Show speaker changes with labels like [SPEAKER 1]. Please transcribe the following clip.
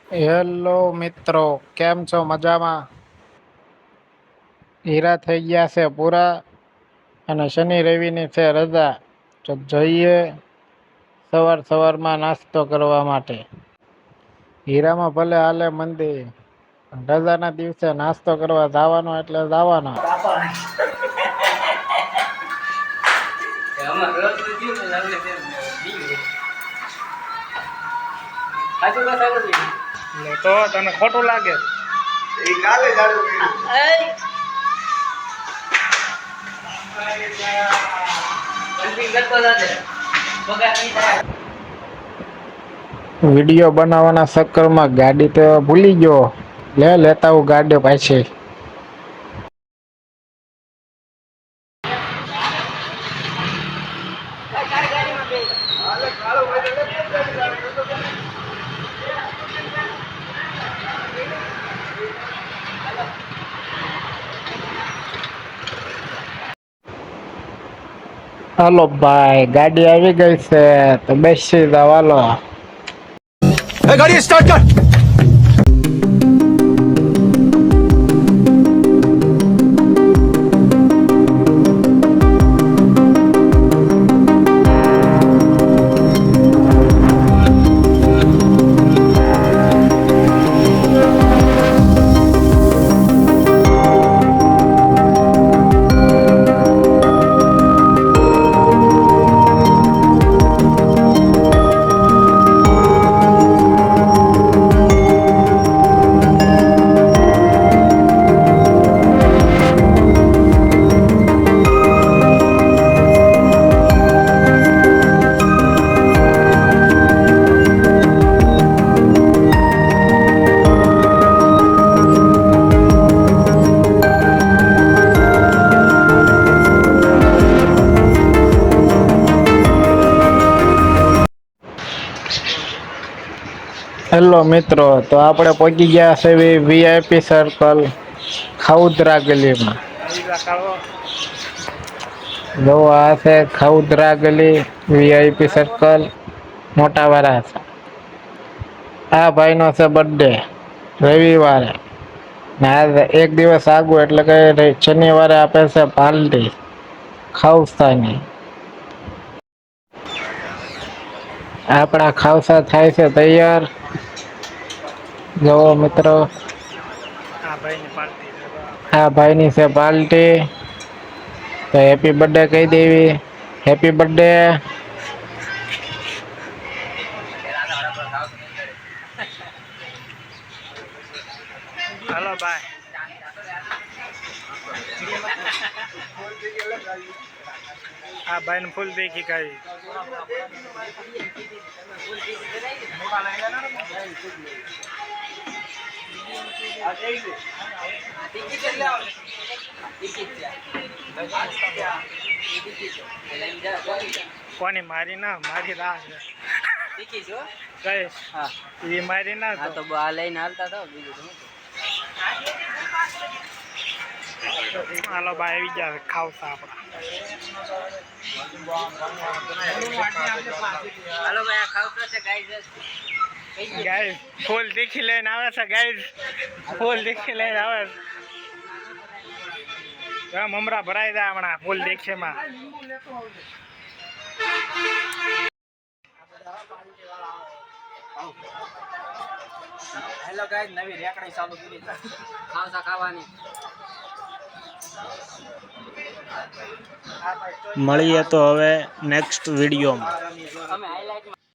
[SPEAKER 1] Hello મિત્રો, કેમ છો? મજામાં? હીરા થઈ ગયા છે પૂરા અને શનિ રવિની છે રજા. તો જઈએ સવારમાં નાસ્તો કરવા માટે. હીરામાં ભલે હાલે મંદી, રજાના દિવસે નાસ્તો કરવા જવાનો એટલે જવાનો. તો તને ખોટું લાગે? વિડીયો બનાવવાના ચક્કરમાં ગાડી તો ભૂલી ગયો. લેતા હું ગાડી પાછી. હાલો ભાઈ, ગાડી આવી ગઈ છે તો બેસી જાવ હાલો.
[SPEAKER 2] गाड़ी स्टार्ट कर।
[SPEAKER 1] હેલો મિત્રો, તો આપણે પહોંચી ગયા છે વીઆઈપી સર્કલ ખાઉદરા ગલીમાં. જો આ છે ખાઉદરા ગલી, વીઆઈપી સર્કલ, મોટા વરાછા. આ ભાઈનો છે બર્થડે રવિવારે, ને એક દિવસ આગું એટલે કે શનિવારે આપે છે પાર્ટી ખાઉસાની. આપણા ખાવસા થાય છે તૈયાર. જોવો મિત્રો, આ ભાઈની છે પાર્ટી. તો હેપી બર્થડે કહી દેવી. Happy birthday. હાલો બાય. આ ભાઈ ને ફૂલ દેખી કઈ. કોની મારી ના મારી રાહ છે કઈ મારી ના તો આ લઈને હાલતા હતા બીજું. હાલો ભાઈ આવી ગયા ખાવસા આપડા. હાલો ભાઈ આ ખાવસા છે ગાઈસ. ફૂલ દેખી લઈને આવે છે ગાઈસ. ફૂલ દેખી લઈને આવે છે. મમરા ભરાઈ જાય હમણાં ફૂલ દેખેમાં. હેલો ગાઈસ, નવી રેકડી ચાલુ કરી ખાવસા ખાવાની. મળીએ તો હવે નેક્સ્ટ વિડીયોમાં.